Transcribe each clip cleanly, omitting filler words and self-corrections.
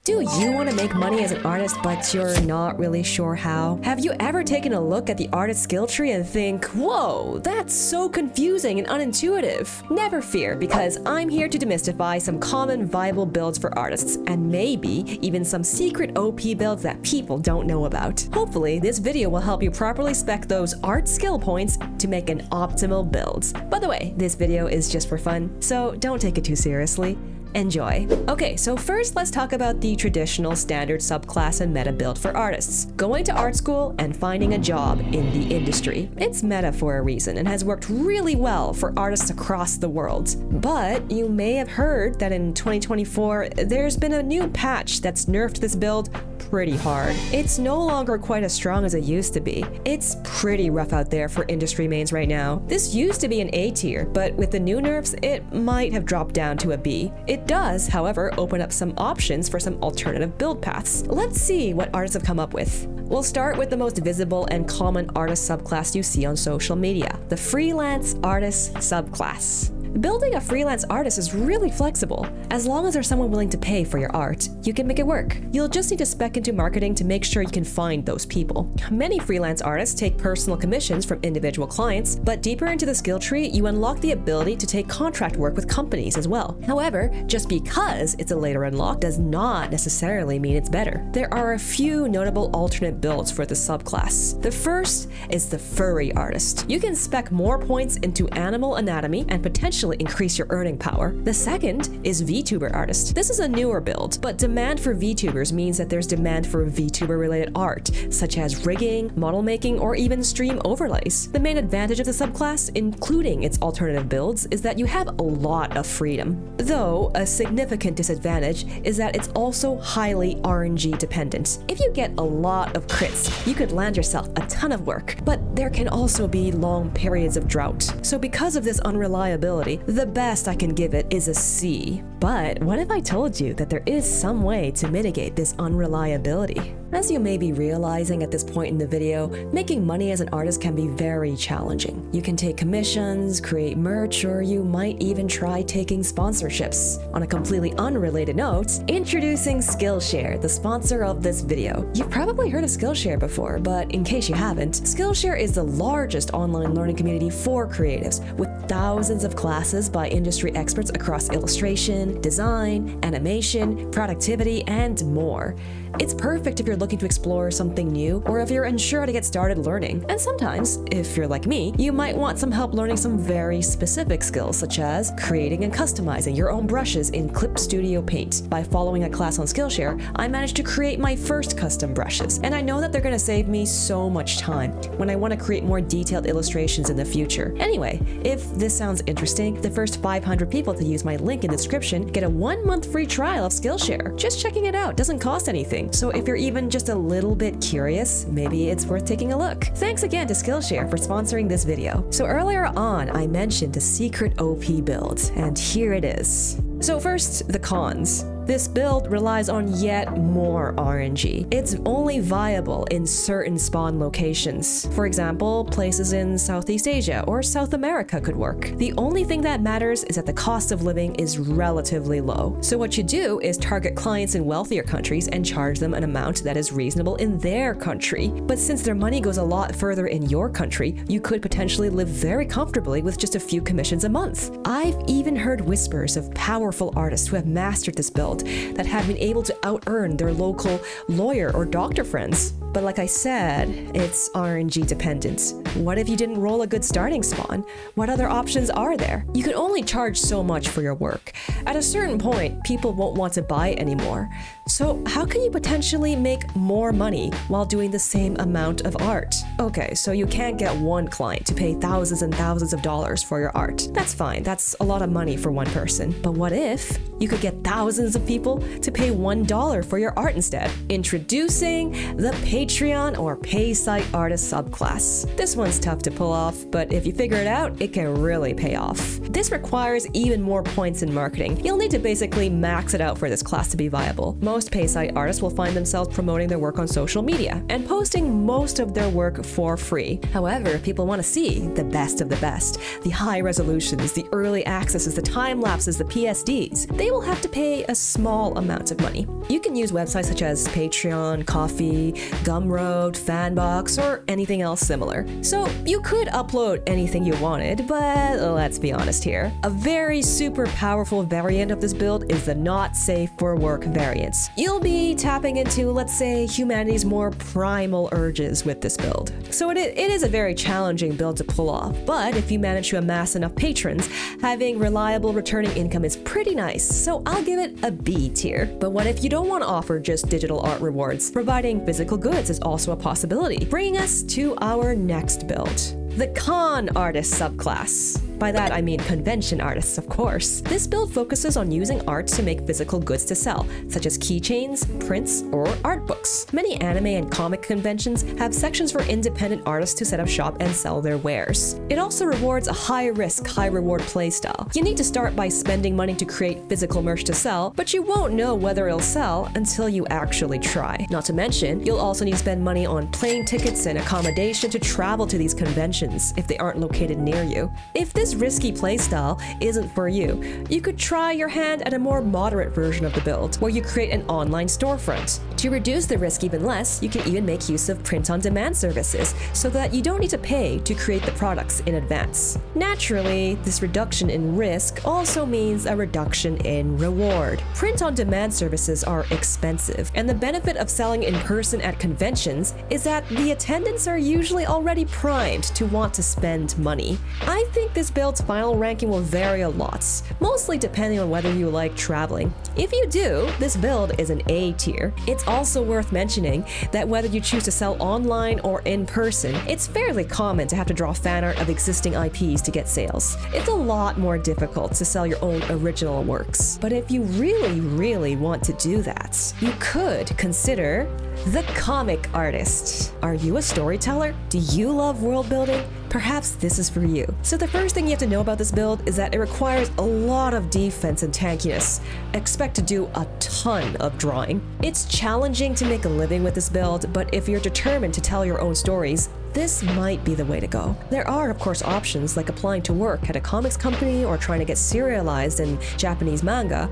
Do you want to make money as an artist, but you're not really sure how? Have you ever taken a look at the artist skill tree and think, whoa, that's so confusing and unintuitive? Never fear, because I'm here to demystify some common viable builds for artists, and maybe even some secret OP builds that people don't know about. Hopefully, this video will help you properly spec those art skill points to make an optimal build. By the way, this video is just for fun, so don't take it too seriously. Enjoy. Okay, so first let's talk about the traditional standard subclass and meta build for artists. Going to art school and finding a job in the industry. It's meta for a reason and has worked really well for artists across the world. But you may have heard that in 2024, there's been a new patch that's nerfed this build pretty hard. It's no longer quite as strong as it used to be. It's pretty rough out there for industry mains right now. This used to be an A tier, but with the new nerfs, it might have dropped down to a B. It does, however, open up some options for some alternative build paths. Let's see what artists have come up with. We'll start with the most visible and common artist subclass you see on social media, the Freelance Artist subclass. Building a freelance artist is really flexible. As long as there's someone willing to pay for your art, you can make it work. You'll just need to spec into marketing to make sure you can find those people. Many freelance artists take personal commissions from individual clients, but deeper into the skill tree, you unlock the ability to take contract work with companies as well. However, just because it's a later unlock does not necessarily mean it's better. There are a few notable alternate builds for the subclass. The first is the furry artist. You can spec more points into animal anatomy and potentially increase your earning power. The second is VTuber artist. This is a newer build, but demand for VTubers means that there's demand for VTuber related art, such as rigging, model making, or even stream overlays. The main advantage of the subclass, including its alternative builds, is that you have a lot of freedom. Though, a significant disadvantage is that it's also highly RNG dependent. If you get a lot of crits, you could land yourself a ton of work, but there can also be long periods of drought. So because of this unreliability, the best I can give it is a C. But what if I told you that there is some way to mitigate this unreliability? As you may be realizing at this point in the video, making money as an artist can be very challenging. You can take commissions, create merch, or you might even try taking sponsorships. On a completely unrelated note, introducing Skillshare, the sponsor of this video. You've probably heard of Skillshare before, but in case you haven't, Skillshare is the largest online learning community for creatives, with thousands of classes by industry experts across illustration, design, animation, productivity, and more. It's perfect if you're looking to explore something new or if you're unsure how to get started learning. And sometimes, if you're like me, you might want some help learning some very specific skills such as creating and customizing your own brushes in Clip Studio Paint. By following a class on Skillshare, I managed to create my first custom brushes, and I know that they're going to save me so much time when I want to create more detailed illustrations in the future. Anyway, if this sounds interesting, the first 500 people to use my link in the description get a 1-month free trial of Skillshare. Just checking it out doesn't cost anything. So if you're even just a little bit curious, maybe it's worth taking a look. Thanks again to Skillshare for sponsoring this video. So earlier on, I mentioned a secret OP build, and here it is. So first, the cons. This build relies on yet more RNG. It's only viable in certain spawn locations. For example, places in Southeast Asia or South America could work. The only thing that matters is that the cost of living is relatively low. So what you do is target clients in wealthier countries and charge them an amount that is reasonable in their country. But since their money goes a lot further in your country, you could potentially live very comfortably with just a few commissions a month. I've even heard whispers of powerful artists who have mastered this build that have been able to out-earn their local lawyer or doctor friends. But like I said, it's RNG dependent. What if you didn't roll a good starting spawn? What other options are there? You can only charge so much for your work. At a certain point, people won't want to buy it anymore. So how can you potentially make more money while doing the same amount of art? Okay, so you can't get one client to pay thousands and thousands of dollars for your art. That's fine, that's a lot of money for one person. But what if you could get thousands of people to pay $1 for your art instead? Introducing the Patreon or Paysite Artist subclass. This one's tough to pull off, but if you figure it out, it can really pay off. This requires even more points in marketing. You'll need to basically max it out for this class to be viable. Most Paysite artists will find themselves promoting their work on social media and posting most of their work for free. However, if people want to see the best of the best, the high resolutions, the early accesses, the time lapses, the PSDs, they will have to pay a small amounts of money. You can use websites such as Patreon, Ko-fi, Gumroad, Fanbox, or anything else similar. So you could upload anything you wanted, but let's be honest here. A very super powerful variant of this build is the not safe for work variant. You'll be tapping into, let's say, humanity's more primal urges with this build. So it is a very challenging build to pull off, but if you manage to amass enough patrons, having reliable returning income is pretty nice, so I'll give it a B tier. But what if you don't want to offer just digital art rewards? Providing physical goods is also a possibility, bringing us to our next build. The Con Artist subclass. By that I mean convention artists, of course. This build focuses on using art to make physical goods to sell, such as keychains, prints, or art books. Many anime and comic conventions have sections for independent artists to set up shop and sell their wares. It also rewards a high-risk, high-reward playstyle. You need to start by spending money to create physical merch to sell, but you won't know whether it'll sell until you actually try. Not to mention, you'll also need to spend money on plane tickets and accommodation to travel to these conventions if they aren't located near you. If this risky playstyle isn't for you, you could try your hand at a more moderate version of the build, where you create an online storefront. To reduce the risk even less, you can even make use of print-on-demand services, so that you don't need to pay to create the products in advance. Naturally, this reduction in risk also means a reduction in reward. Print-on-demand services are expensive, and the benefit of selling in person at conventions is that the attendants are usually already primed to want to spend money. I think this build's final ranking will vary a lot, mostly depending on whether you like traveling. If you do, this build is an A tier. It's also worth mentioning that whether you choose to sell online or in person, it's fairly common to have to draw fan art of existing IPs to get sales. It's a lot more difficult to sell your own original works. But if you really want to do that, you could consider the Comic Artist. Are you a storyteller? Do you love world building? Perhaps this is for you. So the first thing you have to know about this build is that it requires a lot of defense and tankiness. Expect to do a ton of drawing. It's challenging to make a living with this build, but if you're determined to tell your own stories, this might be the way to go. There are, of course, options like applying to work at a comics company or trying to get serialized in Japanese manga,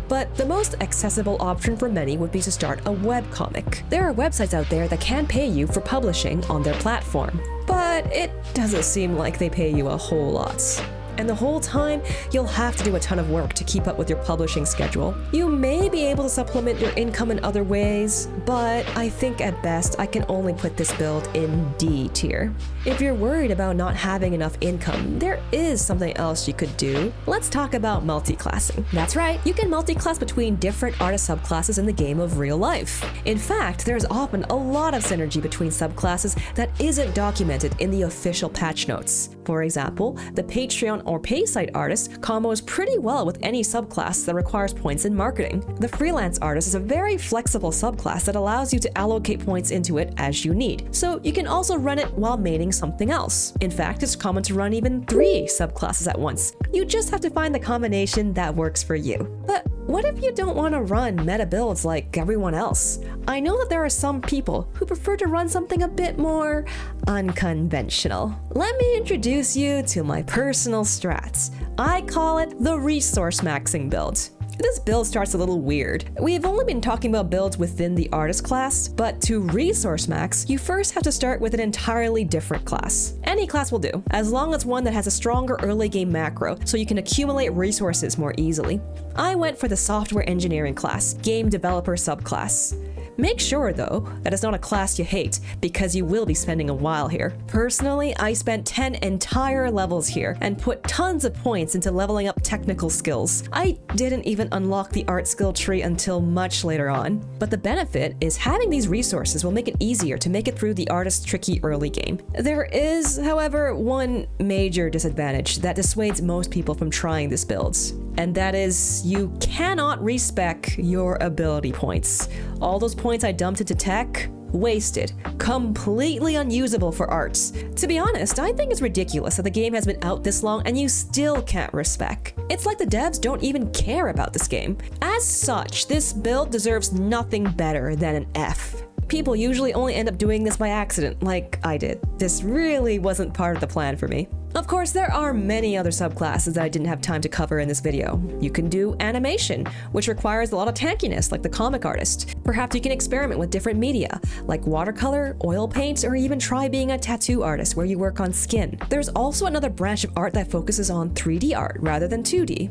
but the most accessible option for many would be to start a webcomic. There are websites out there that can pay you for publishing on their platform, but it doesn't seem like they pay you a whole lot. And the whole time, you'll have to do a ton of work to keep up with your publishing schedule. You may be able to supplement your income in other ways, but I think at best I can only put this build in D tier. If you're worried about not having enough income, there is something else you could do. Let's talk about multiclassing. That's right, you can multiclass between different artist subclasses in the game of real life. In fact, there's often a lot of synergy between subclasses that isn't documented in the official patch notes. For example, the Patreon or Paysite Artist combos pretty well with any subclass that requires points in marketing. The Freelance Artist is a very flexible subclass that allows you to allocate points into it as you need, so you can also run it while maining something else. In fact, it's common to run even 3 subclasses at once. You just have to find the combination that works for you. But what if you don't want to run meta builds like everyone else? I know that there are some people who prefer to run something a bit more unconventional. Let me introduce you to my personal strats. I call it the resource maxing build. This build starts a little weird. We've only been talking about builds within the artist class, but to resource max, you first have to start with an entirely different class. Any class will do, as long as one that has a stronger early game macro, so you can accumulate resources more easily. I went for the software engineering class, game developer subclass. Make sure, though, that it's not a class you hate, because you will be spending a while here. Personally, I spent 10 entire levels here and put tons of points into leveling up technical skills. I didn't even unlock the art skill tree until much later on. But the benefit is having these resources will make it easier to make it through the artist's tricky early game. There is, however, one major disadvantage that dissuades most people from trying this build, and that is you cannot respec your ability points. All those points I dumped into tech, wasted, completely unusable for arts. To be honest, I think it's ridiculous that the game has been out this long and you still can't respec. It's like the devs don't even care about this game. As such, this build deserves nothing better than an F. People usually only end up doing this by accident, like I did. This really wasn't part of the plan for me. Of course, there are many other subclasses that I didn't have time to cover in this video. You can do animation, which requires a lot of tankiness, like the comic artist. Perhaps you can experiment with different media, like watercolor, oil paint, or even try being a tattoo artist where you work on skin. There's also another branch of art that focuses on 3D art rather than 2D.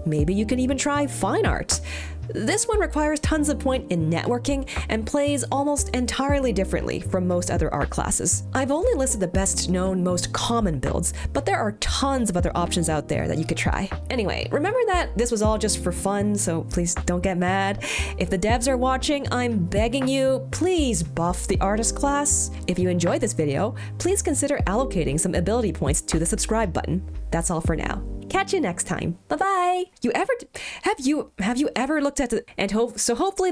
Maybe you can even try fine art. This one requires tons of point in networking and plays almost entirely differently from most other art classes. I've only listed the best known, most common builds, but there are tons of other options out there that you could try. Anyway, remember that this was all just for fun, so please don't get mad. If the devs are watching, I'm begging you, please buff the artist class. If you enjoyed this video, please consider allocating some ability points to the subscribe button. That's all for now. Catch you next time. Bye bye. Have you ever looked at the and hopefully